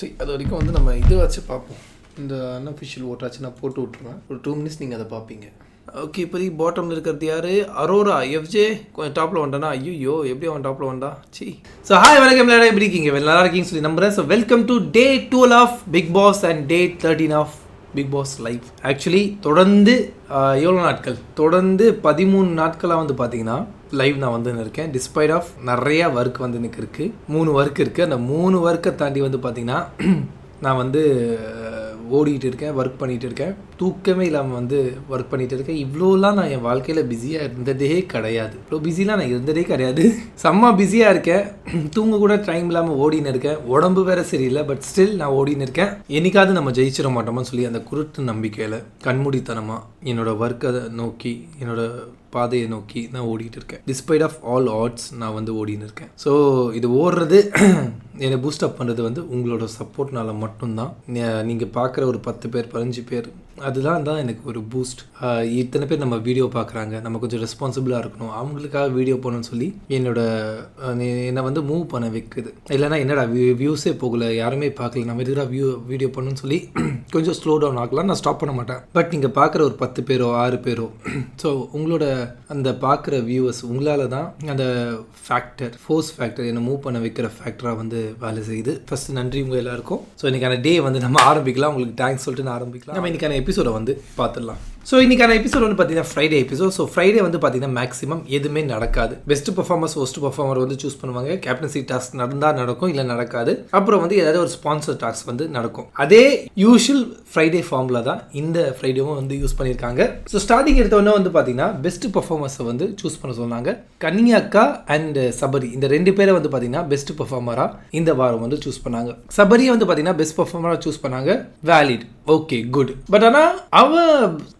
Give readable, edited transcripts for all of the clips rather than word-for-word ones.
சரி, அது வரைக்கும் வந்து நம்ம இது வச்சு பார்ப்போம். இந்த அன்அஃபிஷியல் ஓட்டாச்சு நான் போட்டு விட்ருவேன். ஒரு 2 மினிட்ஸ் நீங்கள் அதை பார்ப்பீங்க. ஓகே, இப்போதைக்கு பாட்டமில் இருக்கிறது யார்? அரோரா எஃப்ஜே கொஞ்சம் டாப்பில் வந்துட்டானா? ஐயோ, எப்படி அவன் டாப்பில் வந்தா? சி. ஸோ ஹாய், வணக்கம் எல்லாரும், எப்படி இருக்கீங்க? நல்லா இருக்கீங்கன்னு சொல்லி நம்புறேன். So welcome to day 12 of Bigg Boss and day 13 of Bigg Boss live. Actually தொடர்ந்து எவ்வளோ நாட்கள்? தொடர்ந்து 13 நாட்களாக வந்து பார்த்தீங்கன்னா லைவ் நான் வந்து இருக்கேன். டிஸ்பைட் ஆஃப் நிறையா ஒர்க் வந்து எனக்கு இருக்குது. 3 ஒர்க் இருக்குது. அந்த 3 ஒர்க்கை தாண்டி வந்து பார்த்தீங்கன்னா நான் வந்து ஓடிட்டு இருக்கேன், ஒர்க் பண்ணிகிட்டு இருக்கேன். தூக்கமே இல்லாமல் வந்து ஒர்க் பண்ணிகிட்டு இருக்கேன். இவ்வளோலாம் நான் என் வாழ்க்கையில் பிஸியாக இருந்ததே கிடையாது. இவ்வளோ பிஸிலாம் நான் இருந்ததே கிடையாது. செம்ம பிஸியாக இருக்கேன். தூங்க கூட டைம் இல்லாமல் ஓடின்னு இருக்கேன். உடம்பு வேறு சரியில்லை, பட் ஸ்டில் நான் ஓடின்னு இருக்கேன். என்னைக்காவது நம்ம ஜெயிச்சிட மாட்டோமான்னு சொல்லி அந்த குருட்டு நம்பிக்கையில் கண்மூடித்தனமாக என்னோடய ஒர்க்கை நோக்கி, என்னோடய பாதையை நோக்கி நான் ஓடிட்டு இருக்கேன். டிஸ்பைட் ஆஃப் ஆல் ஆட்ஸ் நான் வந்து ஓடின்னு இருக்கேன். ஸோ இது ஓடுறது என்னை பூஸ்டப் பண்ணுறது வந்து உங்களோட சப்போர்ட்னால மட்டும்தான். நீங்கள் பார்க்குற ஒரு 10 பேர் 15 பேர் அதுதான் எனக்கு ஒரு பூஸ்ட். இத்தனை பேர் நம்ம வீடியோ பார்க்குறாங்க, நம்ம கொஞ்சம் ரெஸ்பான்சிபிளாக இருக்கணும், அவங்களுக்காக வீடியோ போகணும்னு சொல்லி என்னை வந்து மூவ் பண்ண வைக்குது. இல்லைனா என்னடா வியூஸே போகல, யாருமே பார்க்கல, நம்ம எதுக்குடா வீடியோ பண்ணணும்னு சொல்லி கொஞ்சம் ஸ்லோ டவுன் ஆகலாம். நான் ஸ்டாப் பண்ண மாட்டேன். பட் நீங்கள் பார்க்குற ஒரு 10 பேரோ 6 பேரோ, ஸோ உங்களோட அந்த பார்க்குற வியூவர்ஸ் உங்களால் தான் அந்த ஃபோர்ஸ் ஃபேக்டர் என்னை மூவ் பண்ண வைக்கிற ஃபேக்டராக வந்து வேலை செய்யுது. ஃபஸ்ட்டு நன்றி உங்கள் எல்லாருக்கும். ஸோ இன்றைக்கான டே வந்து நம்ம ஆரம்பிக்கலாம். உங்களுக்கு தேங்க்ஸ் சொல்லிட்டு நான் ஆரம்பிக்கலாம். நம்ம இன்றைக்கான எபிசோடை வந்து பார்த்துடலாம். ஸோ இன்றைக்கான எபிசோட் வந்து பார்த்தீங்கன்னா ஃப்ரைடே எபிசோட். ஸோ ஃப்ரைடே வந்து பார்த்தீங்கன்னா மேக்ஸிமம் எதுவுமே நடக்காது. பெஸ்ட் பர்ஃபார்மர்ஸ், ஒஸ்ட் பர்ஃபார்மர் வந்து சூஸ் பண்ணுவாங்க. கேப்டன்சி டாஸ்க் நடந்தால் நடக்கும், இல்லை நடக்காது. அப்புறம் வந்து ஏதாவது ஒரு ஸ்பான்சர் டாஸ்க் வந்து நடக்கும். அதே யூஷுவல் ஃப்ரைடே ஃபார்முலா தான் இந்த ஃப்ரைடேவும் வந்து யூஸ் பண்ணியிருக்காங்க. ஸோ ஸ்டார்டிங் எடுத்தோடனே வந்து பார்த்தீங்கன்னா பெஸ்ட் பர்ஃபார்மர்ஸை வந்து சூஸ் பண்ண சொன்னாங்க. கன்னியாக்கா அண்ட் சபரி, இந்த 2 பேரை வந்து பார்த்தீங்கன்னா பெஸ்ட் பர்ஃபார்மராக இந்த வாரம் வந்து சூஸ் பண்ணாங்க. சபரியை வந்து பார்த்தீங்கன்னா பெஸ்ட் பர்ஃபார்மராக சூஸ் பண்ணாங்க. Valid, okay, good. பட் ஆனால்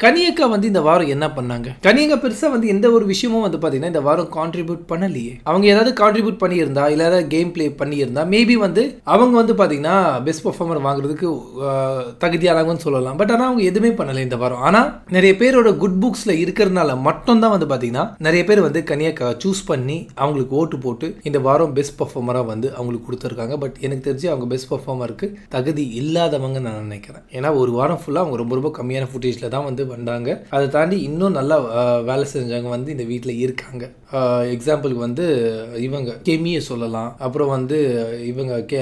கனியக்கா வந்து இந்த வாரம் என்ன பண்ணாங்க? கனியக்கா பெருசாக வந்து எந்த ஒரு விஷயமும் வந்து பார்த்தீங்கன்னா இந்த வாரம் கான்ட்ரிபியூட் பண்ணலையே. அவங்க ஏதாவது கான்ட்ரிபியூட் பண்ணியிருந்தா, இல்லை ஏதாவது கேம் பிளே பண்ணியிருந்தா மேபி வந்து அவங்க வந்து பார்த்தீங்கன்னா பெஸ்ட் பர்ஃபார்மர் வாங்குறதுக்கு தகுதியானவங்கன்னு சொல்லலாம். பட் ஆனால் அவங்க எதுவுமே பண்ணலை இந்த வாரம். ஆனால் நிறைய பேரோட குட் புக்ஸில் இருக்கிறதுனால மட்டும்தான் வந்து பார்த்தீங்கன்னா நிறைய பேர் வந்து கனியக்கா சூஸ் பண்ணி அவங்களுக்கு ஓட்டு போட்டு இந்த வாரம் பெஸ்ட் பர்ஃபார்மராக வந்து அவங்களுக்கு கொடுத்துருக்காங்க. பட் எனக்கு தெரிஞ்சு அவங்க பெஸ்ட் பர்ஃபார்மருக்கு தகுதி இல்லாதவங்க நான் நினைக்கிறேன். ஏன்னா ஒரு வாரம் ஃபுல்லாக அவங்க ரொம்ப கம்மியான ஃபுட்டேஜில் தான் வந்து வந்தாங்க. அதை தாண்டி இன்னும் நல்லா வேலை செஞ்சவங்க வந்து இந்த வீட்டில் இருக்காங்க. எக்ஸாம்பிளுக்கு வந்து இவங்க கெமியை சொல்லலாம். அப்புறம் வந்து இவங்க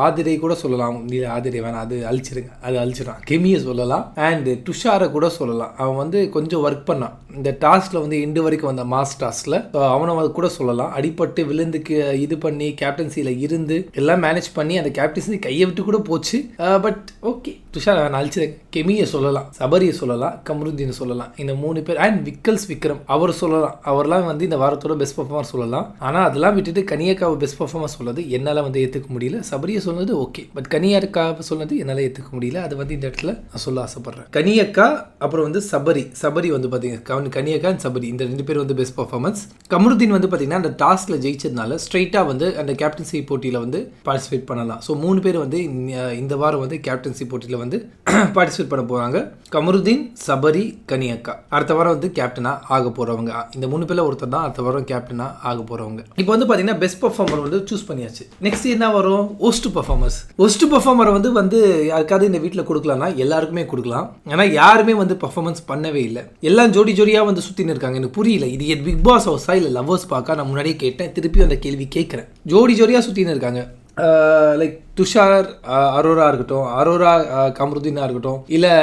ஆதிரை கூட சொல்லலாம். ஆதிரை வேணாம், அது அழிச்சிடும். கெமியை சொல்லலாம். அண்ட் துஷாரை கூட சொல்லலாம். அவன் வந்து கொஞ்சம் ஒர்க் பண்ணான் இந்த டாஸ்கில் வந்து இண்டு வரைக்கும் வந்த மாஸ் டாஸ்கில். அவனை கூட சொல்லலாம். அடிப்பட்டு விழுந்துக்கு இது பண்ணி கேப்டன்சியில் இருந்து எல்லாம் மேனேஜ் பண்ணி அந்த கேப்டன்சி கையை விட்டு கூட போச்சு. பட் ஓகே, துஷார் நான் அழிச்சிருக்கேன். கெமியை சொல்லலாம், சபரியை சொல்லலாம், கமருதீனை சொல்லலாம். இந்த 3 பேர் அண்ட் விக்கரம் அவர் சொல்லலாம். அவர்லாம் வந்து இந்த வாரத்தோட பெஸ்ட் பர்ஃபார்மர் சொல்லலாம். ஆனால் அதெல்லாம் விட்டுட்டு கனியக்காவை பெஸ்ட் பர்ஃபார்மர் சொல்றது என்னால் வந்து ஏற்றுக்க முடியல. சபரியை சொன்னது ஓகே, பட் கனியக்காவை சொன்னது என்னால் ஏற்றுக்க முடியல. அது வந்து இந்த இடத்துல நான் சொல்ல ஆசைப்படுறேன். கனியக்கா அப்புறம் வந்து சபரி வந்து பார்த்தீங்கன்னா கனியக்கா அண்ட் சபரி இந்த 2 பேர் வந்து பெஸ்ட் பர்ஃபார்மன்ஸ். கமருதீன் வந்து பார்த்தீங்கன்னா அந்த டாஸ்கில் ஜெயிச்சதுனால ஸ்ட்ரைட்டாக வந்து அந்த கேப்டன்சி போட்டியில் வந்து பார்ட்டிசிபேட் பண்ணலாம். ஸோ 3 பேர் வந்து இந்த வாரம் வந்து கேப்டன்சி போட்டியில் வந்து பார்ட்டிசிபேட் பண்ண போகிறாங்க. கமருதீன், சபரி, கனியக்கா. அடுத்த வாரம் வந்து கேப்டனாக ஆக போகிறவங்க. இந்த 3 பேரில் ஒருத்தர் தான் அடுத்த வாரம் கேப்டனாக ஆக போகிறவங்க. இப்போ வந்து பார்த்தீங்கன்னா பெஸ்ட் பர்ஃபார்மர் வந்து சூஸ் பண்ணியாச்சு. நெக்ஸ்ட் என்ன வரும்? Worst performers. ஒஸ்ட் பர்ஃபார்மரை வந்து யாருக்காவது இந்த வீட்டில் கொடுக்கலாம்னா எல்லாருக்குமே கொடுக்கலாம். ஏன்னா யாருமே வந்து பர்ஃபார்மன்ஸ் பண்ணவே இல்லை. எல்லாம் ஜோடியாக வந்து சுற்றின்னு இருக்காங்க. எனக்கு புரியல, இது பிக் பாஸ் ஹவுஸா இல்லை லவ்வர்ஸ் பார்க்க? நான் முன்னாடியே கேட்டேன், திருப்பி அந்த கேள்வி கேட்குறேன். ஜோடியாக சுற்றின்னு இருக்காங்க. லைக் துஷார் அரோரா இருக்கட்டும், அரோரா கமருதீனாக இருக்கட்டும், இல்லை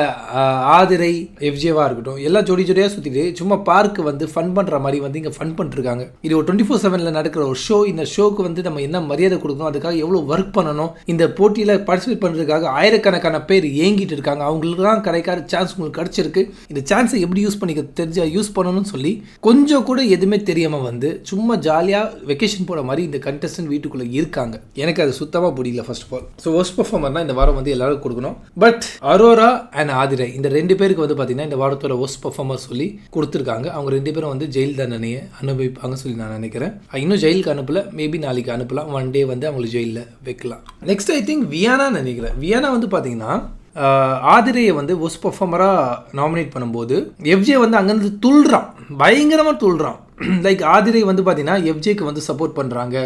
ஆதிரை எஃப்ஜேவாக இருக்கட்டும், எல்லாம் ஜோடியாக சுற்றிட்டு சும்மா பார்க்கு வந்து ஃபன் பண்ணுற மாதிரி வந்து இங்கே ஃபன் பண்ணிருக்காங்க. இது ஒரு 24/7 நடக்கிற ஒரு ஷோ. இந்த ஷோக்கு வந்து நம்ம என்ன மரியாதை கொடுக்கணும், அதுக்காக எவ்வளோ ஒர்க் பண்ணணும், இந்த போட்டியில் பார்ட்டிசிபேட் பண்ணுறதுக்காக ஆயிரக்கணக்கான பேர் ஏங்கிட்டு இருக்காங்க. அவங்களுக்கு தான் கிடைக்காத சான்ஸ் உங்களுக்கு கிடச்சிருக்கு. இந்த சான்ஸை எப்படி யூஸ் பண்ணிக்க தெரிஞ்சா யூஸ் பண்ணணும்னு சொல்லி கொஞ்சம் கூட எதுவுமே தெரியாமல் வந்து சும்மா ஜாலியாக வெக்கேஷன் போகிற மாதிரி இந்த கண்டஸ்டன்ட் வீட்டுக்குள்ளே இருக்காங்க. எனக்கு அது சுத்தமாக பிடிக்கல. First of all, so worst பர்ஃபார்மர்னா இந்த வாரம் வந்து எல்லாரும் கொடுக்கணும். பட் அரோரா அண்ட் ஆதிரை இந்த 2 பேருக்கு வந்து பார்த்தீங்கன்னா இந்த வாரத்தோட ஒஸ்ட் பர்ஃபார்மர் சொல்லி கொடுத்துருக்காங்க. அவங்க 2 பேரும் வந்து ஜெயில் தண்டனையை அனுபவிப்பாங்கன்னு சொல்லி நான் நினைக்கிறேன். இன்னும் ஜெயிலுக்கு அனுப்பல, மேபி நாளைக்கு அனுப்பலாம். 1 டே வந்து அவங்களுக்கு ஜெயிலில் வைக்கலாம். நெக்ஸ்ட் ஐ திங்க் வியானா நினைக்கிறேன். வியானா வந்து பார்த்தீங்கன்னா ஆதிரையை வந்து ஒஸ்ட் பர்ஃபார்மராக நாமினேட் பண்ணும்போது எஃப்ஜே வந்து அங்கேருந்து துள்ளுறான், பயங்கரமாக துள்ளுறான். லைக் ஆதிரை வந்து பார்த்தீங்கன்னா எஃப்ஜேக்கு வந்து சப்போர்ட் பண்ணுறாங்க.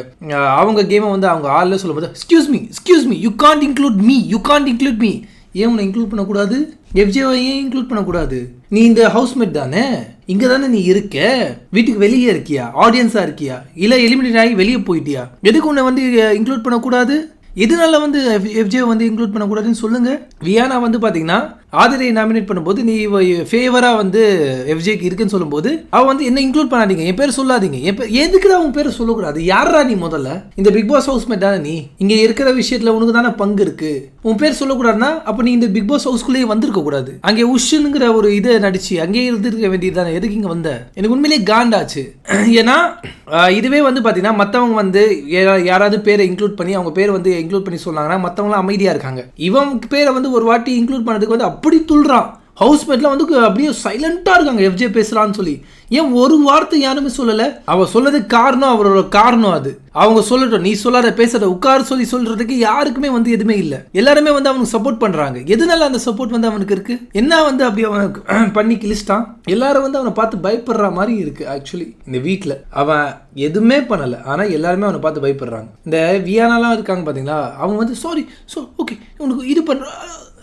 அவங்க கேமை வந்து அவங்க ஆளில் சொல்லும்போது excuse me you can't include me. ஏன் உன்னை இன்க்ளூட் பண்ணக்கூடாது? எஃப்ஜேவை ஏன் இன்க்ளூட் பண்ணக்கூடாது? நீ இந்த ஹவுஸ்மேட் தானே, இங்கே தானே நீ இருக்க, வீட்டுக்கு வெளியே இருக்கியா, ஆடியன்ஸாக இருக்கியா, இல்லை எலிமினேட் ஆகி வெளியே போயிட்டியா? எதுக்கு உன்னை வந்து இன்க்ளூட் பண்ணக்கூடாது? எதனால வந்து எஃப்ஜே வந்து இன்க்ளூட் பண்ணக்கூடாதுன்னு சொல்லுங்க. வியானா வந்து பார்த்தீங்கன்னா ஆதிரையை நாமினேட் பண்ணும்போது நீ ஃபேவராக வந்து எஃப்ஜேக்கு இருக்குன்னு சொல்லும்போது அவன் வந்து என்ன இன்க்ளூட் பண்ணாதீங்க, என் பேர் சொல்லாதீங்க, எதுக்குடா உன் பேரை சொல்லக்கூடாது? யாரா நீ? முதல்ல இந்த பிக் பாஸ் ஹவுஸ்மேட் தானே நீ, இங்கே இருக்கிற விஷயத்தில் உனக்கு தானே பங்கு இருக்கு. உன் பேர் சொல்லக்கூடாதுன்னா அப்போ நீ இந்த பிக் பாஸ் ஹவுஸ்குள்ளேயே வந்திருக்க கூடாது. அங்கே உஷுங்கிற ஒரு இதை நடிச்சு அங்கேயே இருந்திருக்க வேண்டியது தானே. எதுக்கு இங்கே வந்த? எனக்கு உண்மையிலேயே காண்டாச்சு. ஏன்னா இதுவே வந்து பார்த்தீங்கன்னா மற்றவங்க வந்து யாராவது பேரை இன்க்ளூட் பண்ணி அவங்க பேரை வந்து இன்க்ளூட் பண்ணி சொன்னாங்கன்னா மற்றவங்களாம் அமைதியாக இருக்காங்க. இவன் பேரை வந்து ஒரு வாட்டி இன்க்ளூட் பண்ணதுக்கு வந்து அப்படி துள்றான். ஹவுஸ்மேட்லாம் வந்து அப்படியே சைலண்டாக இருக்காங்க எஃப்ஜே பேசுகிறான்னு சொல்லி. ஏன் ஒரு வார்த்தை யாருமே சொல்லலை? அவள் சொல்லதுக்கு காரணம் அவரோட காரணம் அது. அவங்க சொல்லட்டும், நீ சொல்லாத பேசுற உட்கார சொல்லி சொல்றதுக்கு யாருக்குமே வந்து எதுவுமே இல்லை. எல்லாருமே வந்து அவனுக்கு சப்போர்ட் பண்றாங்க. எதனால அந்த சப்போர்ட் வந்து அவனுக்கு இருக்கு? என்ன வந்து அப்படி அவன் பண்ணி கிழிச்சிட்டான்? எல்லாரும் வந்து அவனை பார்த்து பயப்படுற மாதிரி இருக்கு. ஆக்சுவலி இந்த வீட்டில் அவன் எதுவுமே பண்ணலை, ஆனால் எல்லாருமே அவனை பார்த்து பயப்படுறாங்க. இந்த வியானாலாம் இருக்காங்க பார்த்தீங்களா, அவங்க வந்து ஓகே உனக்கு இது பண்ற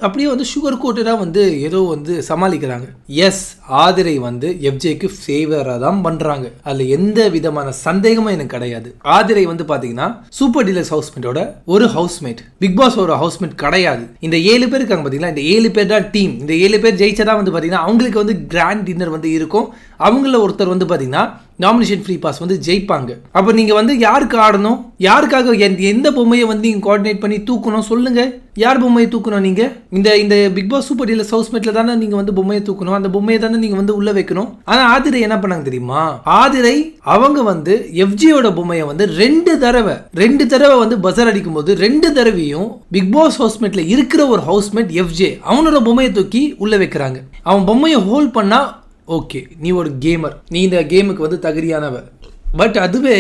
அப்படியே வந்து சுகர் கோட்டடாக வந்து ஏதோ வந்து சமாளிக்கிறாங்க. எஸ், ஆதிரை வந்து எஃப்ஜேக்கு ஃபேவராக தான் பண்ணுறாங்க, அதில் எந்த விதமான சந்தேகமும் எனக்கு கிடையாது. ஆதிரை வந்து பார்த்தீங்கன்னா சூப்பர் டீலக்ஸ் ஹவுஸ்மேட்டோட ஒரு ஹவுஸ்மேட், பிக் பாஸ் ஒரு ஹவுஸ்மேட் கிடையாது. இந்த 7 பேர் இருக்காங்க பார்த்தீங்களா, இந்த 7 பேர் தான் டீம். இந்த 7 பேர் ஜெயிச்சா வந்து பார்த்தீங்கன்னா அவங்களுக்கு வந்து கிராண்ட் டின்னர் வந்து இருக்கும். அவங்கள ஒருத்தர் வந்து பார்த்தீங்கன்னா நாமினேஷன் ஃப்ரீ பாஸ் வந்து ஜெயிப்பாங்க. அப்போ நீங்கள் வந்து யாருக்கு ஆடணும், யாருக்காக எந்த பொம்மையை வந்து நீங்கள் கோஆர்டினேட் பண்ணி தூக்கணும் சொல்லுங்க. யார் பொம்மையை தூக்கணும்? நீங்கள் இந்த பிக் பாஸ் சூப்பர் டீலக்ஸ் ஹவுஸ்மேட்ல தானே நீங்கள் வந்து பொம்மையை தூக்கணும். அந்த பொம்மையை தானே நீங்கள் வந்து உள்ள வைக்கணும். ஆனால் ஆதிரை என்ன பண்ணாங்க தெரியுமா? ஆதிரை அவங்க வந்து எஃப்ஜியோட பொம்மையை வந்து 2 தடவை வந்து பசர் அடிக்கும் போது 2 தடவையும் பிக் பாஸ் ஹவுஸ்மேட்ல இருக்கிற ஒரு ஹவுஸ்மேட் எஃப்ஜே அவனோட பொம்மையை தூக்கி உள்ள வைக்கிறாங்க. அவன் பொம்மையை ஹோல்ட் பண்ணா ஓகே, நீ ஒரு கேமர், நீ இந்த கேமுக்கு வந்து தகுதியானவ. பட் அதுவே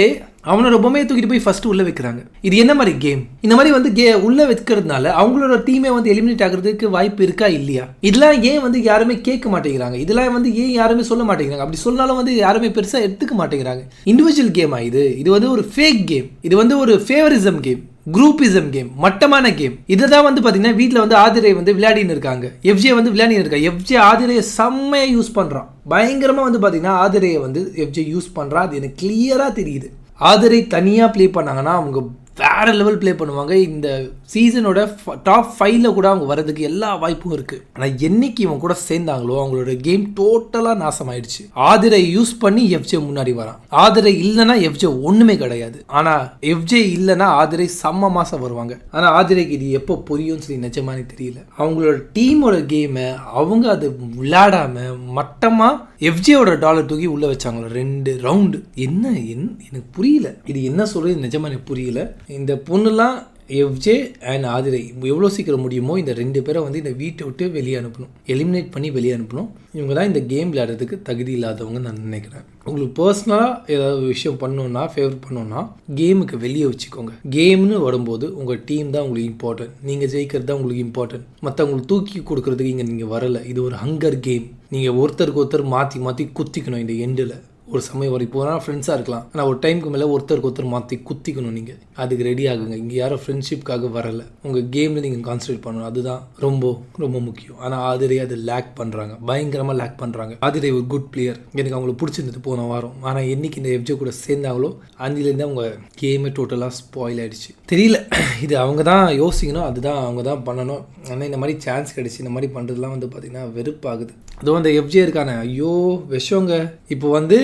அவனோட பொம்மையை தூக்கிட்டு போய் ஃபர்ஸ்ட் உள்ள வைக்கிறாங்க. இது என்ன மாதிரி கேம்? இந்த மாதிரி வந்து உள்ள வைக்கிறதுனால அவங்களோட டீமே வந்து எலிமினேட் ஆகிறதுக்கு வாய்ப்பு இருக்கா இல்லையா? இதெல்லாம் ஏன் வந்து யாருமே கேட்க மாட்டேங்கிறாங்க? இதெல்லாம் வந்து ஏன் யாருமே சொல்ல மாட்டேங்கிறாங்க? அப்படி சொன்னாலும் வந்து யாருமே பெருசாக எடுத்துக்க மாட்டேங்கிறாங்க. இண்டிவிஜுவல் கேமா இது வந்து ஒரு ஃபேக் கேம். இது வந்து ஒரு ஃபேவரிசம் கேம், குரூப்பிசம் கேம், மட்டமான கேம். இதை தான் வந்து பார்த்தீங்கன்னா வீட்டில் வந்து ஆதிரை வந்து விளையாடின்னு இருக்காங்க, எஃப்ஜே வந்து விளையாடின்னு இருக்காங்க. எஃப்ஜே ஆதிரையை செம்மையாக யூஸ் பண்ணுறான். பயங்கரமாக வந்து பார்த்தீங்கன்னா ஆதிரையை வந்து எஃப்ஜே யூஸ் பண்ணுறான். அது எனக்கு கிளியராக தெரியுது. ஆதிரை தனியாக ப்ளே பண்ணாங்கன்னா அவங்க வேற லெவல் ப்ளே பண்ணுவாங்க. இந்த சீசனோட டாப் 5ல கூட அவங்க வரதுக்கு எல்லா வாய்ப்பும் இருக்கு. ஆனால் என்னைக்கு இவங்க கூட சேர்ந்தாங்களோ அவங்களோட கேம் டோட்டலாக நாசமாயிடுச்சு. ஆதிரை யூஸ் பண்ணி எஃப்ஜே முன்னாடி வரான். ஆதிரை இல்லைன்னா எஃப்ஜே ஒண்ணுமே கிடையாது. ஆனால் எஃப்ஜே இல்லைன்னா ஆதிரை செம்ம மாசம் வருவாங்க. ஆனால் ஆதிரைக்கு இது எப்போ புரியும்னு சொல்லி நிஜமானே தெரியல. அவங்களோட டீமோட கேமை அவங்க அது விளையாடாம மட்டமா எஃப்ஜேயோட டாலர் தூக்கி உள்ள வச்சாங்களோ 2 ரவுண்டு. என்ன எனக்கு புரியல. இது என்ன சொல்றது நிஜமா எனக்கு புரியல. இந்த பொண்ணுலாம் எஃப்ஜே அண்ட் ஆதிரை எவ்வளோ சீக்கிரம் முடியுமோ இந்த 2 பேரை வந்து இந்த வீட்டை விட்டு வெளியே அனுப்பணும், எலிமினேட் பண்ணி வெளியே அனுப்பணும். இவங்க தான் இந்த கேம் விளையாடுறதுக்கு தகுதி இல்லாதவங்க நான் நினைக்கிறேன். உங்களுக்கு பர்சனலாக ஏதாவது விஷயம் பண்ணணுன்னா, ஃபேவர் பண்ணணுன்னா கேமுக்கு வெளியே வச்சுக்கோங்க. கேம்னு வரும்போது உங்கள் டீம் தான் உங்களுக்கு இம்பார்ட்டன்ட். நீங்கள் ஜெயிக்கிறது தான் உங்களுக்கு இம்பார்ட்டன்ட். மற்றவங்களுக்கு தூக்கி கொடுக்கறதுக்கு இங்கே நீங்கள் வரலை. இது ஒரு ஹங்கர் கேம். நீங்கள் ஒருத்தருக்கு ஒருத்தர் மாற்றி குத்திக்கணும். இந்த எண்டில் ஒரு சமயம் வரை போனால் ஃப்ரெண்ட்ஸாக இருக்கலாம், ஆனால் ஒரு டைமுக்கு மேலே ஒருத்தருக்கு ஒருத்தர் மாற்றி குத்திக்கணும். நீங்கள் அதுக்கு ரெடி ஆகுங்க. இங்கே யாரும் ஃப்ரெண்ட்ஷிப்காக வரலை, உங்கள் கேமில் நீங்கள் கான்சன்ட்ரேட் பண்ணணும். அதுதான் ரொம்ப ரொம்ப முக்கியம். ஆனால் ஆதிரை அதை லேக் பண்ணுறாங்க, பயங்கரமாக லேக் பண்ணுறாங்க. ஆதிரை ஒரு குட் பிளேயர், எனக்கு அவங்களுக்கு பிடிச்சிருந்தது போன வாரம். ஆனால் என்னைக்கு இந்த எஃப்ஜே கூட சேர்ந்தாங்களோ அன்னிலேருந்து அவங்க கேமே டோட்டலாக ஸ்பாயில் ஆகிடுச்சு. தெரியல, இது அவங்க தான் யோசிக்கணும், அதுதான் அவங்க தான் பண்ணணும். ஆனால் இந்த மாதிரி சான்ஸ் கிடச்சி இந்த மாதிரி பண்ணுறதுலாம் வந்து பார்த்திங்கன்னா வெறுப்பாகுது. அதுவும் அந்த எஃப்ஜே இருக்கானே, ஐயோ விஷங்க. இப்போ வந்து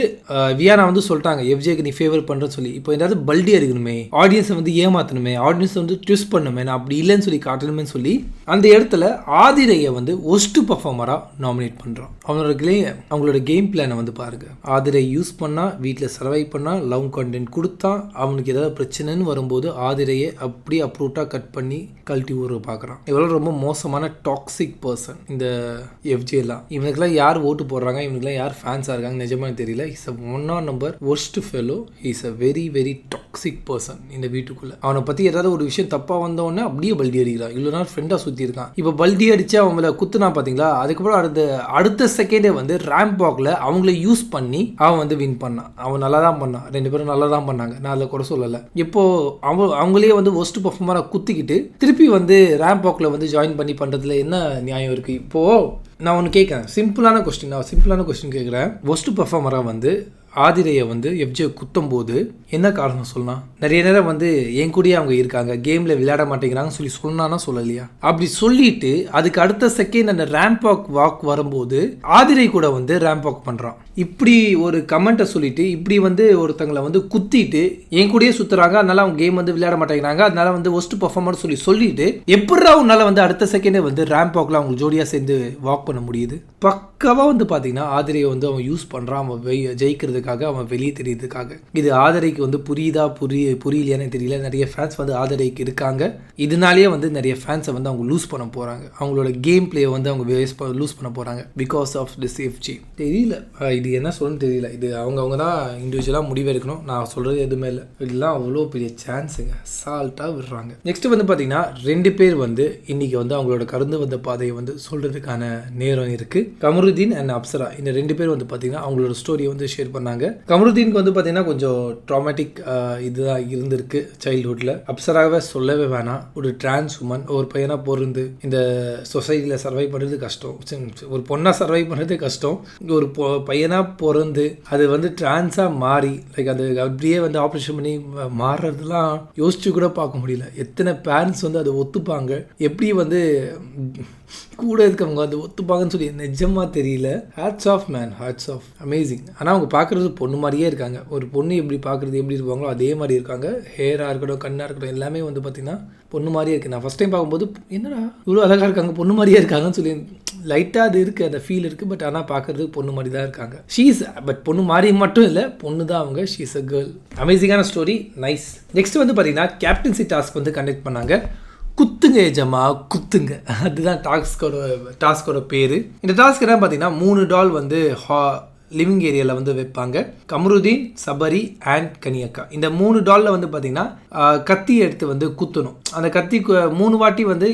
வியானா வந்து சொல்லிட்டாங்க எஃப்ஜேக்கு நீ ஃபேவர் பண்ணுறன்னு சொல்லி. இப்போ ஏதாவது பல்டியாக இருக்கணுமே, ஆடியன்ஸை வந்து ஏமாற்றணுமே, ஆடியன்ஸை வந்து ட்விஸ்ட் பண்ணணுமே, நான் அப்படி இல்லைன்னு சொல்லி காட்டணுமே சொல்லி அந்த இடத்துல ஆதிரையை வந்து ஒஸ்ட் பர்ஃபார்மராக நாமினேட் பண்ணுறான். அவங்களோட கேம் பிளானை வந்து பாருங்கள். ஆதிரை யூஸ் பண்ணால், வீட்டில் சர்வை பண்ணால், லவ் கண்டென்ட் கொடுத்தா, அவனுக்கு ஏதாவது பிரச்சனைன்னு வரும்போது ஆதிரையை அப்படியே அப்ரூட்டாக கட் பண்ணி கழட்டி ஊற பார்க்குறான். இவ்வளோ ரொம்ப மோசமான டாக்ஸிக் பர்சன் இந்த எஃப்ஜேலாம். இவனுக்கெல்லாம் யார் ஓட்டு போடுறாங்க, இவனுக்கெல்லாம் யார் ஃபேன்ஸாக இருக்காங்க நிஜமாக தெரியல. Is a 1 number worst fellow. Is a very very toxic person இந்த வீட்டுக்குள்ளே. அவனை பற்றி ஏதாவது ஒரு விஷயம் தப்பாக வந்தோடனே அப்படியே பல்டி அடிக்கிறான். இவ்வளோ நாள் ஃப்ரெண்டாக சுற்றி இருக்கான். இப்போ பல்டி அடித்து அவங்கள குத்துனா பார்த்தீங்களா, அதுக்கப்புறம் அடுத்த செகண்டே வந்து ரேம்ப் வாக்கில் அவங்கள யூஸ் பண்ணி அவன் வந்து வின் பண்ணான். அவன் நல்லா தான் பண்ணான். 2 பேரும் நல்லா தான் பண்ணாங்க, நான் அதில் கூட சொல்லலை. இப்போது அவங்களே வந்து ஒர்ஸ்ட் பர்ஃபார்மராக குத்திக்கிட்டு திருப்பி வந்து ரேம்ப் வாக்கில் வந்து ஜாயின் பண்ணி பண்ணுறதுல என்ன நியாயம் இருக்குது? இப்போது நான் ஒன்று கேட்குறேன், சிம்பிளான கொஸ்டின் கேட்குறேன். ஒர்ஸ்ட் பர்ஃபார்மராக வந்து ஆதிரையை வந்து எஃப்ஜே குத்தும் போது என்ன காரணம் சொல்லலாம்? நிறைய நேரம் வந்து என் கூடயே அவங்க இருக்காங்க, கேமில் விளையாட மாட்டேங்கிறாங்கன்னு சொன்னானா சொல்லலையா? அப்படி சொல்லிட்டு அதுக்கு அடுத்த செகண்ட் அந்த ரேம்ப் வாக் வரும்போது ஆதிரை கூட வந்து ரேம்ப் வாக் பண்ணுறான். இப்படி ஒரு கமெண்ட்டை சொல்லிட்டு இப்படி வந்து ஒருத்தங்களை வந்து குத்திட்டு என் கூடயே சுற்றுறாங்க, அதனால அவங்க கேம் வந்து விளையாட மாட்டேங்கிறாங்க, அதனால வந்து ஒர்ஸ்ட் பர்ஃபார்மர் சொல்லிட்டு எப்படா உன்னால வந்து அடுத்த செகண்டே வந்து ரேம்ப் வாக்கில் அவங்க ஜோடியாக சேர்ந்து வாக் பண்ண முடியுது? பக்காவாக வந்து பார்த்தீங்கன்னா ஆதிரையை வந்து அவன் யூஸ் பண்ணுறான், அவன் ஜெயிக்கிறதுக்காக, அவன் வெளியே தெரியறதுக்காக. இது ஆதிரைக்கு வந்து புரியலையானே தெரியல. நிறைய ஃபேன்ஸ் வந்து ஆதிரைக்கு இருக்காங்க. இதனாலேயே வந்து நிறைய ஃபேன்ஸை வந்து அவங்க லூஸ் பண்ண போகிறாங்க. அவங்களோட கேம் பிளே வந்து அவங்க லூஸ் பண்ண போகிறாங்க பிகாஸ் ஆஃப் திஸ் எஃப்ஜே. தெரியல, இது என்ன சொல்லணும்னு தெரியல. இது அவங்க தான் இண்டிவிஜுவலாக முடிவெடுக்கணும். நான் சொல்கிறது எதுவுமே இல்லை. இதெல்லாம் அவ்வளோ பெரிய சான்ஸுங்க, சால்ட்டாக விடுறாங்க. நெக்ஸ்ட் வந்து பார்த்தீங்கன்னா 2 பேர் வந்து இன்றைக்கி வந்து அவங்களோட கடந்து வந்த பாதையை வந்து சொல்கிறதுக்கான நேரம் இருக்குது. கமருதீன் அண்ட் அப்சரா, இந்த 2 பேர் வந்து பார்த்தீங்கன்னா அவங்களோட ஸ்டோரியை வந்து ஷேர் பண்ணாங்க. கமருதீனுக்கு வந்து பார்த்தீங்கன்னா கொஞ்சம் ட்ராமேட்டிக் இதுதான் இருந்திருக்கு சைல்ட்ஹுட்டில். அப்சராவை சொல்லவே வேணாம். ஒரு டிரான்ஸ் உமன், ஒரு பையனாக பிறந்து இந்த சொசைட்டியில் சர்வை பண்ணுறது கஷ்டம், ஒரு பொண்ணாக சர்வை பண்ணுறது கஷ்டம். ஒரு பையனாக பிறந்து அது வந்து டிரான்ஸாக மாறி லைக் அது அப்படியே வந்து ஆப்ரேஷன் பண்ணி மாறுறதுலாம் யோசிச்சு கூட பார்க்க முடியல. எத்தனை பேரண்ட்ஸ் வந்து அதை ஒத்துப்பாங்க, எப்படி வந்து கூட இருக்கவங்க அதை ஒத்துப்பாங்கன்னு சொல்லி நிஜமாக தெரியல. Hats off man, hats off, amazing. ஆனால் அவங்க பார்க்குறது பொண்ணு மாதிரியே இருக்காங்க. ஒரு பொண்ணு எப்படி பார்க்குறது எப்படி இருப்பாங்களோ அதே மாதிரி இருக்காங்க. ஹேராக இருக்கட்டும், கண்ணாக இருக்கட்டும், எல்லாமே வந்து பார்த்திங்கன்னா பொண்ணு மாதிரியே இருக்குது. நான் ஃபஸ்ட் டைம் பார்க்கும்போது என்னடா இவ்வளோ அழகாக இருக்காங்க, பொண்ணு மாதிரியே இருக்காங்கன்னு சொல்லி லைட்டாக அது இருக்குது, அந்த ஃபீல் இருக்குது. பட் ஆனால் பார்க்குறதுக்கு பொண்ணு மாதிரி தான் இருக்காங்க. ஷீஸ் பட் பொண்ணு மாதிரி மட்டும் இல்லை, பொண்ணு தான் அவங்க. She's a girl. அமேசிங்கான ஸ்டோரி, நைஸ். நெக்ஸ்ட் வந்து பார்த்திங்கன்னா கேப்டன்சி டாஸ்க் வந்து கண்டக்ட் பண்ணாங்க. குத்துங்க ஏஜமா குத்துங்க, அதுதான் டாஸ்கோட பேர். இந்த டாஸ்க் என்ன பார்த்தீங்கன்னா 3 டால் வந்து லிவிங் ஏரியாவில் வந்து வைப்பாங்க. கமருதீன், சபரி அண்ட் கனியக்கா, இந்த 3 டாலில் வந்து பார்த்தீங்கன்னா கத்தி எடுத்து வந்து குத்தணும். அந்த கத்தி 3 வாட்டி வந்து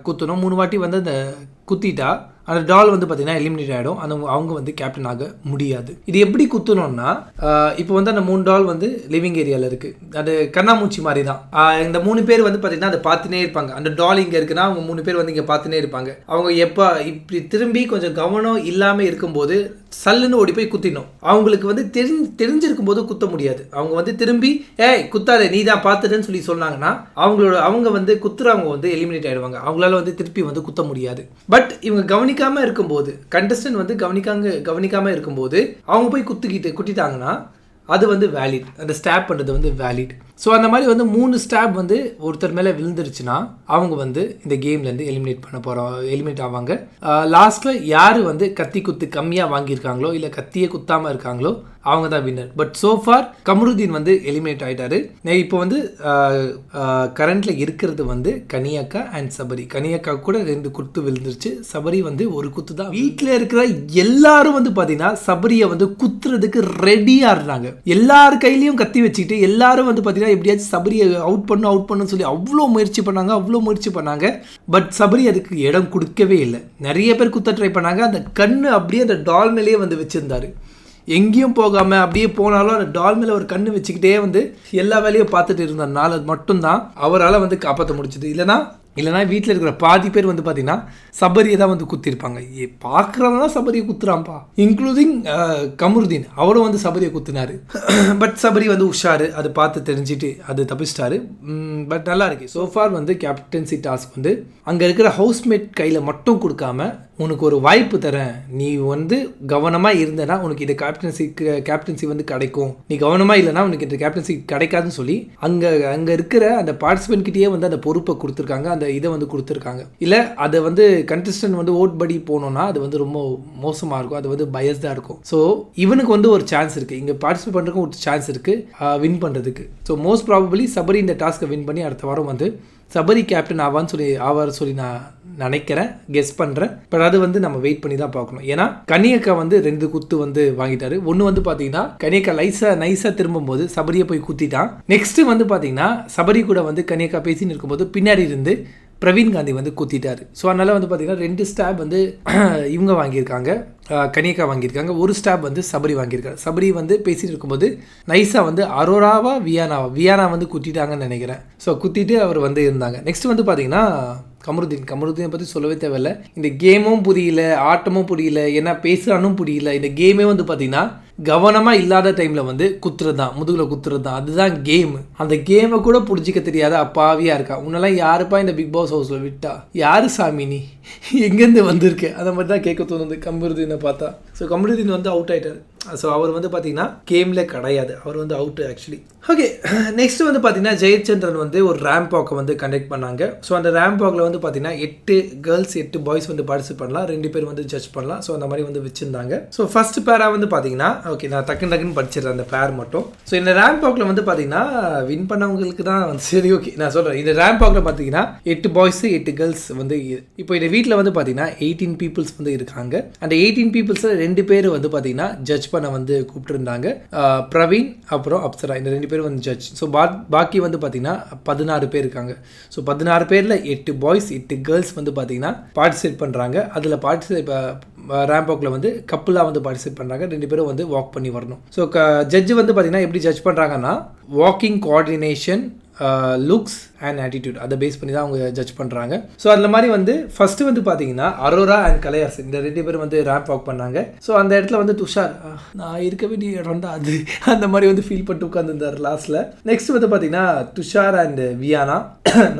குத்தணும். 3 வாட்டி வந்து அந்த குத்திட்டா அந்த டால் வந்து பார்த்தீங்கன்னா எலிமினேட் ஆகிடும். அவங்க வந்து கேப்டன் ஆக முடியாது. இது எப்படி குத்தணும்னா, இப்போ வந்து அந்த 3 டால் வந்து லிவிங் ஏரியாவில் இருக்குது. அது கண்ணாமூச்சி மாதிரி தான். இந்த 3 பேர் வந்து பார்த்தீங்கன்னா அதை பார்த்துனே இருப்பாங்க. அந்த டால் இங்கே இருக்குன்னா அவங்க 3 பேர் வந்து இங்கே பார்த்துனே இருப்பாங்க. அவங்க எப்போ இப்படி திரும்பி கொஞ்சம் கவனம் இல்லாமல் இருக்கும்போது சல்லுன்னு ஓடி போய் குத்திடணும். அவங்களுக்கு வந்து தெரிஞ்சிருக்கும் போது குத்த முடியாது. அவங்க வந்து திரும்பி குத்தாத நீ தான் பார்த்துட்டேன்னு சொல்லி சொன்னாங்கன்னா அவங்க வந்து குத்துறவங்க வந்து எலிமினேட் ஆகிடுவாங்க. அவங்களால வந்து திருப்பி வந்து குத்த முடியாது. பட் இவங்க கவனிக்காமல் இருக்கும்போது, கண்டஸ்டன்ட் வந்து கவனிக்காமல் இருக்கும்போது அவங்க போய் குத்திட்டாங்கன்னா அது வந்து வேலிட். அந்த ஸ்டாப் பண்ணுறது வந்து வேலிட். ஸோ அந்த மாதிரி வந்து 3 ஸ்டாப் வந்து ஒருத்தர் மேலே விழுந்துருச்சுன்னா அவங்க வந்து இந்த கேம்லேருந்து எலிமினேட் ஆவாங்க. லாஸ்ட்டில் யார் வந்து கத்தி குத்து கம்மியாக வாங்கியிருக்காங்களோ இல்லை கத்தியே குத்தாமல் இருக்காங்களோ அவங்க தான் வின்னர். பட் சோஃபார் கமருதீன் வந்து எலிமினேட் ஆகிட்டாரு. இப்போ வந்து கரண்டில் இருக்கிறது வந்து கனியக்கா அண்ட் சபரி. கனியக்கா கூட 2 குத்து விழுந்துருச்சு, சபரி வந்து 1 குத்து தான். வீட்டில் இருக்கிற எல்லாரும் வந்து பார்த்தீங்கன்னா சபரியை வந்து குத்துறதுக்கு ரெடியாக இருந்தாங்க. எல்லார் கையிலையும் கத்தி வச்சுக்கிட்டு எல்லாரும் வந்து பார்த்தீங்கன்னா எப்படியாச்சும் சபரியை அவுட் பண்ணுன்னு சொல்லி அவ்வளோ முயற்சி பண்ணாங்க. பட் சபரி அதுக்கு இடம் கொடுக்கவே இல்லை. நிறைய பேர் குத்த ட்ரை பண்ணாங்க. அந்த கண்ணு அப்படியே அந்த டால் மேலேயே வந்து வச்சுருந்தாரு. எங்கேயும் போகாமல் அப்படியே போனாலும் அந்த டால் மேலே ஒரு கண்ணு வச்சுக்கிட்டே வந்து எல்லா வேலையும் பார்த்துட்டு இருந்ததுனால அது மட்டும்தான் அவரால் வந்து காப்பாற்ற முடிச்சுது. இல்லைனா வீட்டில் இருக்கிற பாதி பேர் வந்து பார்த்தீங்கன்னா சபரியை தான் வந்து குத்திருப்பாங்க. பார்க்குறவங்க தான் சபரியை குத்துறான்ப்பா, இன்க்ளூடிங் கமருதீன். அவரும் வந்து சபரியை குத்துனாரு. பட் சபரி வந்து உஷாரு, அதை பார்த்து தெரிஞ்சுட்டு அது தப்பிச்சிட்டாரு. பட் நல்லா இருக்கு. சோஃபார் வந்து கேப்டன்சி டாஸ்க் வந்து அங்கே இருக்கிற ஹவுஸ்மேட் கையில் மட்டும் கொடுக்காம உனக்கு ஒரு வாய்ப்பு தரேன், நீ வந்து கவனமாக இருந்தேன்னா உனக்கு இந்த கேப்டன்சி வந்து கிடைக்கும், நீ கவனமாக இல்லைனா உனக்கு இந்த கேப்டன்சி கிடைக்காதுன்னு சொல்லி அங்கே இருக்கிற அந்த பார்ட்டிசிபென்ட் கிட்டேயே வந்து அந்த பொறுப்பை கொடுத்துருக்காங்க, அந்த இதை வந்து கொடுத்துருக்காங்க. இல்லை அதை வந்து கண்டஸ்டன்ட் வந்து ஓட் படி போனோம்னா அது வந்து ரொம்ப மோசமாக இருக்கும், அது வந்து பயஸ்டாக இருக்கும். ஸோ இவனுக்கு வந்து ஒரு சான்ஸ் இருக்குது, இங்கே பார்ட்டிசிபேட் பண்ணுறதுக்கும் ஒரு சான்ஸ் இருக்குது வின் பண்ணுறதுக்கு. ஸோ மோஸ்ட் ப்ராபபிளி சபரி இந்த டாஸ்க்கை வின் பண்ணி அடுத்த வாரம் வந்து சபரி கேப்டன் ஆவார் சொல்லி நான் நினைக்கிறேன், கெஸ் பண்ணுறேன். பட் அது வந்து நம்ம வெயிட் பண்ணி தான் பார்க்கணும். ஏன்னா கனியக்கா வந்து 2 குத்து வந்து வாங்கிட்டாரு. ஒன்று வந்து பார்த்தீங்கன்னா கனியக்கா நைஸாக திரும்பும்போது சபரியை போய் குத்திட்டான். நெக்ஸ்ட் வந்து பார்த்தீங்கன்னா சபரி கூட வந்து கனியக்கா பேசின்னு இருக்கும்போது பின்னாடி இருந்து பிரவீன் காந்தி வந்து குத்திட்டாரு. ஸோ அதனால் வந்து பார்த்தீங்கன்னா 2 ஸ்டாப் வந்து இவங்க வாங்கியிருக்காங்க, கனியக்கா வாங்கியிருக்காங்க. ஒரு ஸ்டாப் வந்து சபரி வாங்கியிருக்காரு. சபரி வந்து பேசிட்டு இருக்கும்போது நைஸாக வந்து அரோராவா வியானா வந்து குத்திட்டாங்கன்னு நினைக்கிறேன். ஸோ குத்திட்டு அவர் வந்து இருந்தாங்க. நெக்ஸ்ட் வந்து பார்த்தீங்கன்னா கமருதீனை பற்றி சொல்லவே தேவையில்லை. இந்த கேமும் புரியல, ஆட்டமும் புரியல, என்ன பேசுகிறானும் புரியல. இந்த கேமே வந்து பார்த்தீங்கன்னா கவனமாக இல்லாத டைமில் வந்து குத்துறது தான், முதுகில் குத்துறது தான், அதுதான் கேம். அந்த கேமை கூட பிடிச்சிக்க தெரியாத அப்பாவியாக இருக்கா. உன்னெல்லாம் யாருப்பா இந்த பிக் பாஸ் ஹவுஸில் விட்டா? யாரு சாமி நீ? எங்கேருந்து வந்திருக்கு? அந்த மாதிரி தான் கேட்க தோணுது கமருதீனை பார்த்தா. ஸோ கமருதீன் வந்து அவுட் ஆகிட்டார். ஸோ அவர் வந்து பார்த்தீங்கன்னா கேமில் கிடையாது, அவர் வந்து அவுட்டு ஆக்சுவலி. ஓகே, நெக்ஸ்ட் வந்து பார்த்தீங்கன்னா ஜெயச்சந்திரன் வந்து ஒரு ரேம்ப் வாக்கை வந்து கண்டக்ட் பண்ணாங்க. ஸோ அந்த ரேம்ப் வாக்கில் வந்து பார்த்தீங்கன்னா 8 கேர்ள்ஸ் 8 பாய்ஸ் வந்து பார்ட்டிசிபேட் பண்ணலாம், 2 பேர் வந்து ஜட்ஜ் பண்ணலாம். ஸோ அந்த மாதிரி வந்து வச்சுருந்தாங்க. ஸோ ஃபர்ஸ்ட் பேராக வந்து பார்த்தீங்கன்னா ஓகே, நான் டக்குன்னு படிச்சிடுறேன் அந்த பேர் மட்டும். ஸோ இந்த ரேம்ப் வாக்கில் வந்து பார்த்தீங்கன்னா வின் பண்ணவங்களுக்கு தான் வந்து சரி ஓகே நான் சொல்கிறேன். இந்த ரேம்ப் வாக்கில் பார்த்தீங்கன்னா 8 பாய்ஸ் 8 கேர்ள்ஸ் வந்து இப்போ இந்த வீட்டில் வந்து பார்த்தீங்கன்னா 18 பீப்புள்ஸ் வந்து இருக்காங்க. அந்த 18 பீப்புள்ஸில் 2 பேர் வந்து பார்த்தீங்கன்னா ஜட்ஜ் பண்ண வந்து கூப்பிட்டுருந்தாங்க. பிரவீன் அப்புறம் அப்சரா, இந்த 2 பேர் வந்து ஜட்ஜ். ஸோ பாக்கி வந்து பார்த்தீங்கன்னா 16 பேர் இருக்காங்க. ஸோ 16 பேரில் 8 பாய்ஸ் 8 கேர்ள்ஸ் வந்து பார்த்தீங்கன்னா பார்ட்டிசிபேட் பண்ணுறாங்க. அதில் ரேம்ப் வாக்கில் வந்து கப்புலாக வந்து பார்ட்டிசிபேட் பண்ணுறாங்க. 2 பேரும் வந்து வாக் பண்ணி வரணும். ஸோ ஜட்ஜு வந்து பார்த்தீங்கன்னா எப்படி ஜட்ஜ் பண்ணுறாங்கன்னா walking coordination, looks and attitude, அதை பேஸ் பண்ணி தான் அவங்க ஜட்ஜ் பண்ணுறாங்க. ஸோ அதில் மாதிரி வந்து ஃபஸ்ட்டு வந்து பார்த்தீங்கன்னா அரோரா அண்ட் கலையரசன் இந்த 2 பேரும் வந்து ரேம்ப் வாக் பண்ணாங்க. ஸோ அந்த இடத்துல வந்து துஷார் நான் இருக்க வேண்டிய இடம் தான் அது, அந்த மாதிரி வந்து ஃபீல் பண்ணிட்டு உட்காந்துருந்தார் லாஸ்ட்டில். நெக்ஸ்ட் வந்து பார்த்தீங்கன்னா துஷார் அண்ட் வியானா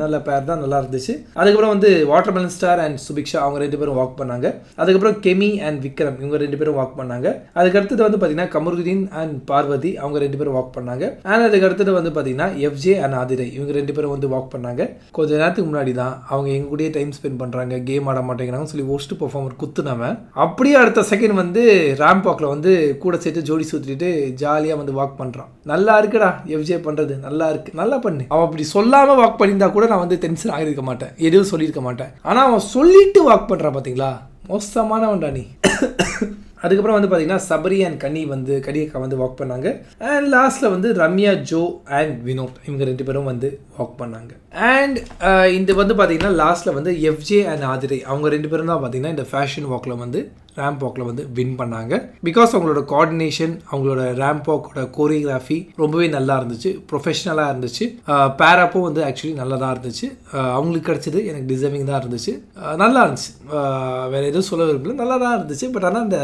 நல்ல பேர் தான், நல்லா இருந்துச்சு. அதுக்கப்புறம் வந்து வாட்டர்மெலன் ஸ்டார் அண்ட் சுபிக்ஷா அவங்க 2 பேரும் வாக் பண்ணாங்க. அதுக்கப்புறம் கெமி அண்ட் விக்ரம் இவங்க 2 பேரும் வாக் பண்ணாங்க. அதுக்கடுத்தது வந்து பார்த்தீங்கன்னா கமருதீன் அண்ட் பார்வதி அவங்க 2 பேரும் வாக் பண்ணாங்க. அண்ட் அதுக்கடுத்தது வந்து பார்த்தீங்கன்னா எஃப்ஜே அண்ட் ஆதிரை இவங்க 2 பேரும் வந்து வாக் பண்ணாங்க. கொஞ்ச நேரத்துக்கு முன்னாடி தான் அவங்க எங்க கூடயே டைம் ஸ்பெண்ட் பண்ணுறாங்க, கேம் ஆட மாட்டேங்கிறாங்கன்னு சொல்லி ஒஸ்ட் பெர்ஃபார்மர் குத்துனவன் அப்படியே அடுத்த செகண்ட் வந்து ரேம்ப் வாக்கில் வந்து கூட சேர்த்து ஜோடி சுற்றிட்டு ஜாலியாக வந்து வாக் பண்ணுறான். நல்லா இருக்குடா எஃப்ஜே பண்ணுறது, நல்லா இருக்கு, நல்லா பண்ணு. அவன் அப்படி சொல்லாமல் வாக் பண்ணியிருந்தா கூட நான் வந்து டென்ஷன் ஆகிருக்க மாட்டேன், எதுவும் சொல்லியிருக்க மாட்டேன். ஆனால் அவன் சொல்லிட்டு வாக் பண்ணுறான் பார்த்தீங்களா, மோசமானவன்டா நீ. அதுக்கப்புறம் வந்து பார்த்தீங்கன்னா சபரி அண்ட் கனியக்கா வந்து வாக் பண்ணாங்க. அண்ட் லாஸ்ட்டில் வந்து ரம்யா, ஜோ அண்ட் வினோத் இவங்க 2 பேரும் வந்து வாக் பண்ணாங்க. அண்ட் இந்த வந்து பார்த்தீங்கன்னா லாஸ்ட்டில் வந்து எஃப்ஜே அண்ட் ஆதிரை அவங்க 2 பேரும் தான் பார்த்தீங்கன்னா இந்த ஃபேஷன் வாக்கில் வந்து ரேம்ப் வாக்கில் வந்து வின் பண்ணாங்க. பிகாஸ் அவங்களோட கோஆர்டினேஷன், அவங்களோட ரேம்ப் வாக்கோட கோரியோகிராஃபி ரொம்பவே நல்லா இருந்துச்சு, ப்ரொஃபஷ்னலாக இருந்துச்சு. பேராப்பும் வந்து ஆக்சுவலி நல்லா தான் இருந்துச்சு. அவங்களுக்கு கிடச்சது எனக்கு டிசர்விங் தான் இருந்துச்சு, நல்லா இருந்துச்சு. வேறு எதுவும் சொல்ல விரும்பல, நல்லா தான் இருந்துச்சு. பட் ஆனால் அந்த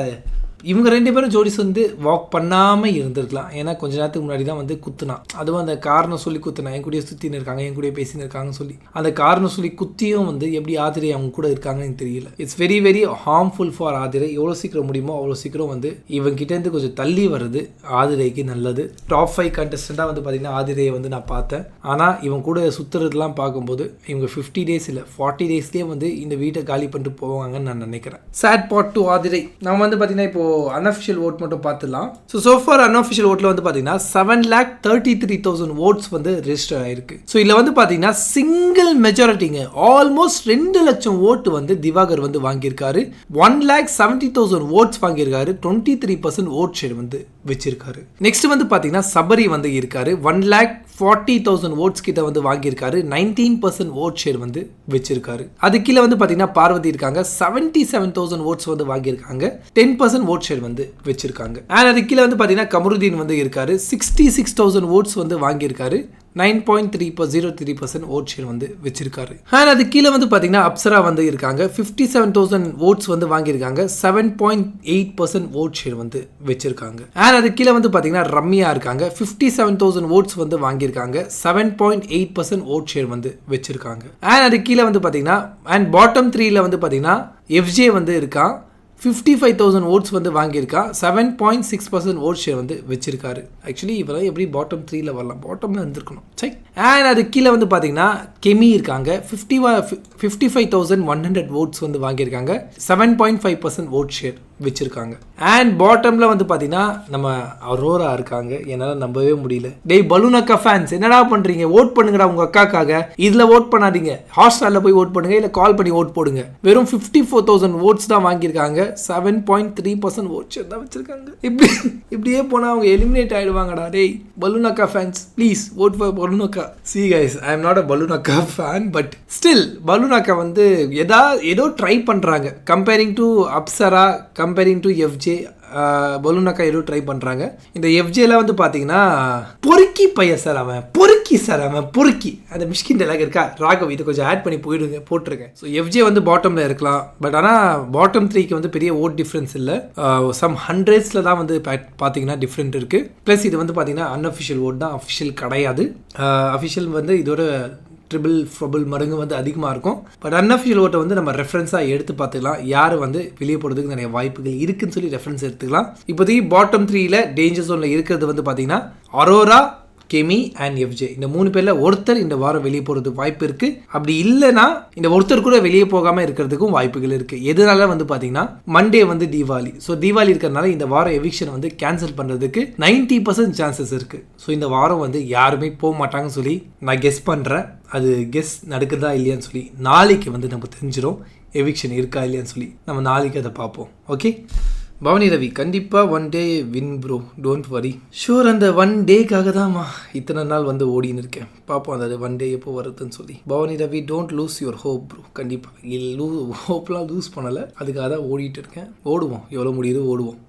இவங்க 2 பேரும் ஜோடிஸ் வந்து வாக் பண்ணாமல் இருந்திருக்கலாம். ஏன்னா கொஞ்ச நேரத்துக்கு முன்னாடி தான் வந்து குத்துனான். அதுவும் அந்த காரணம் சொல்லி குத்துனா, என் கூடயே சுற்றின்னு இருக்காங்க, என் கூடயே பேசின்னு இருக்காங்கன்னு சொல்லி அந்த காரணம் சொல்லி குத்தியும் வந்து எப்படி ஆதிரை அவங்க கூட இருக்காங்கன்னு தெரியல. It's very very harmful for Aathirai. எவ்வளோ சீக்கிரம் முடியுமோ அவ்வளோ சீக்கிரம் வந்து இவங்கிட்டேருந்து கொஞ்சம் தள்ளி வருது ஆதிரைக்கு நல்லது. டாப் 5 கண்டஸ்டண்ட்டாக வந்து பார்த்தீங்கன்னா ஆதிரையை வந்து நான் பார்த்தேன். ஆனால் இவங்க கூட சுற்றுறதுலாம் பார்க்கும்போது இவங்க 50 டேஸ் இல்லை 40 டேஸ்லேயே வந்து இந்த வீட்டை காலி பண்ணிட்டு போவாங்கன்னு நான் நினைக்கிறேன். Sad part to Aathirai. நம்ம வந்து பார்த்தீங்கன்னா இப்போ அன்அஃபிஷியல் ஓட் மட்டும் பார்த்துலாம். ஸோ ஃபார் அன்அஃபிஷியல் ஓட்டில் வந்து பார்த்தீங்கன்னா 7,33,000 ஓட்ஸ் வந்து ரெஜிஸ்டர் ஆயிருக்கு. ஸோ இதில் வந்து பார்த்தீங்கன்னா சிங்கிள் மெஜாரிட்டிங்க ஆல்மோஸ்ட் 2 லட்சம் ஓட்டு வந்து திவாகர் வந்து வாங்கியிருக்காரு. 1,70,000 ஓட்ஸ் வாங்கியிருக்காரு. 23% ஓட் ஷேர் வந்து வச்சிருக்காரு. நெக்ஸ்ட் வந்து பார்த்தீங்கன்னா சபரி வந்து இருக்காரு. 1,40,000 ஓட்ஸ் கிட்ட வந்து வாங்கியிருக்காரு. 19% ஓட் ஷேர் வந்து வச்சிருக்காரு. அது கீழே வந்து பார்த்தீங்கன்னா பார்வதி இருக்காங்க. 77,000 ஓட்ஸ் வந்து வாங்கியிருக்காங்க. 10% ஓட் ஷேர் வந்து வச்சிருக்காங்க. அண்ட் அது கீழே வந்து பார்த்தீங்கன்னா கமருதீன் வந்து இருக்காரு. 66,000 ஓட்ஸ் வந்து வாங்கியிருக்காரு. 9.03% ஓட் ஷேர் வந்து வச்சிருக்காரு. அண்ட் அது கீழே வந்து பார்த்தீங்கன்னா அப்சரா வந்து இருக்காங்க. 57,000 ஓட்ஸ் வந்து வாங்கியிருக்காங்க. 7.8% ஓட் ஷேர் வந்து வச்சிருக்காங்க. அண்ட் அது கீழே வந்து பார்த்தீங்கன்னா ரம்யா இருக்காங்க. 57,000 ஓட்ஸ் வந்து வாங்கியிருக்காங்க. 7.8% ஓட் ஷேர் வந்து வச்சிருக்காங்க. அண்ட் அது கீழே வந்து பார்த்தீங்கன்னா அண்ட் பாட்டம் 3ல வந்து பார்த்தீங்கன்னா எஃப்ஜே வந்து இருக்கான். 55,000 ஓட்ஸ் வந்து வாங்கியிருக்கா. 7.6% ஓட் ஷேர் வந்து வச்சிருக்காரு. ஆக்சுவலி இவரெல்லாம் எப்படி பாட்டம் 3ல வரலாம், பாட்டமில் இருந்திருக்கணும். சரி. அண்ட் அது கீழே வந்து பார்த்தீங்கன்னா கெமி இருக்காங்க. 55,100 ஓட்ஸ் வந்து வாங்கியிருக்காங்க. 7.5% ஓட் ஷேர் வச்சிருக்காங்க. அண்ட் பாட்டமில் வந்து பார்த்தீங்கன்னா நம்ம அரோரா இருக்காங்க. என்னால் நம்பவே முடியல. டேய் பலூன் அக்கா ஃபேன்ஸ் என்னடா பண்ணுறீங்க? ஓட் பண்ணுங்கடா உங்கள் அக்காக்காக. இதில் ஓட் பண்ணாதீங்க, ஹாட்ஸ்டாரில் போய் ஓட் பண்ணுங்க, இல்லை கால் பண்ணி ஓட் போடுங்க. வெறும் 54,000 ஓட்ஸ் தான் வாங்கியிருக்காங்க. 7.3% ஓட்ஸ் தான் வச்சிருக்காங்க. இப்படியே போனால் அவங்க எலிமினேட் ஆகிடுவாங்கடா. டேய் பலூன் அக்கா fans please vote for balloon அக்கா. See guys, I am not a balloon அக்கா ஃபேன், பட் ஸ்டில் பலூன் அக்கா வந்து ஏதோ ட்ரை பண்ணுறாங்க. Comparing to Apsara, comparing to FJ, balloon அக்கா ஏதோ ட்ரை பண்ணுறாங்க. இந்த எஃப்ஜேல வந்து பார்த்தீங்கன்னா பொறுக்கி பையன் சார், அவன் பொறுக்கி அந்த மிஷ்கின் டைலாக் இருக்கா ராகவ், இதை கொஞ்சம் ஆட் பண்ணி போட்டிருக்கேன். ஸோ எஃப்ஜே வந்து பாட்டமில் இருக்கலாம், பட் ஆனால் பாட்டம் 3க்கு வந்து பெரிய ஓட் டிஃப்ரென்ஸ் இல்லை. சம் ஹண்ட்ரட்ஸில் தான் வந்து பார்த்தீங்கன்னா டிஃப்ரெண்ட் இருக்குது. ப்ளஸ் இது வந்து பார்த்தீங்கன்னா அன்அஃபிஷியல் ஓட் தான், அஃபிஷியல் கிடையாது. அஃபிஷியல் வந்து இதோட ட்ரிபிள் மடங்கு வந்து அதிகமாக இருக்கும். பட் அன்அஃபிஷியல் ஓட்டை வந்து நம்ம ரெஃபரன்ஸாக எடுத்து பார்த்துக்கலாம். யார் வந்து வெளியே போகிறதுக்கு நிறைய வாய்ப்புகள் இருக்குன்னு சொல்லி ரெஃபரன்ஸ் எடுத்துக்கலாம். இப்போதைக்கு பாட்டம் 3ல டேஞ்சர் ஜோனில் இருக்கிறது வந்து பார்த்தீங்கன்னா அரோரா, கெமி அண்ட் எஃப்ஜே. இந்த 3 பேரில் ஒருத்தர் இந்த வாரம் வெளியே போகிறது வாய்ப்பு இருக்குது. அப்படி இல்லைன்னா இந்த ஒருத்தர் கூட வெளியே போகாமல் இருக்கிறதுக்கும் வாய்ப்புகள் இருக்குது. எதனால வந்து பார்த்தீங்கன்னா மண்டே வந்து தீபாவளி. ஸோ தீபாவளி இருக்கிறதுனால இந்த வாரம் எவிக்ஷன் வந்து கேன்சல் பண்ணுறதுக்கு 90% சான்சஸ் இருக்குது. ஸோ இந்த வாரம் வந்து யாருமே போக மாட்டாங்கன்னு சொல்லி நான் கெஸ் பண்ணுறேன். அது கெஸ் நடக்குதா இல்லையான்னு சொல்லி நாளைக்கு வந்து நம்ம தெரிஞ்சிடும். எவிக்ஷன் இருக்கா இல்லையான்னு சொல்லி நம்ம நாளைக்கு அதை பார்ப்போம். ஓகே பவனி ரவி, கண்டிப்பாக one day win bro, don't worry. Sure, அந்த ஒன் டேக்காக தான்மா இத்தனை நாள் வந்து ஓடின்னு இருக்கேன். பார்ப்போம் அந்த ஒன் டே எப்போ வருதுன்னு சொல்லி. பவனி Ravi, don't lose your hope bro. கண்டிப்பாக ஹோப்லாம் லூஸ் பண்ணலை, அதுக்காக தான் ஓடிட்டு இருக்கேன். ஓடுவோம், எவ்வளோ முடியுதோ ஓடுவோம்.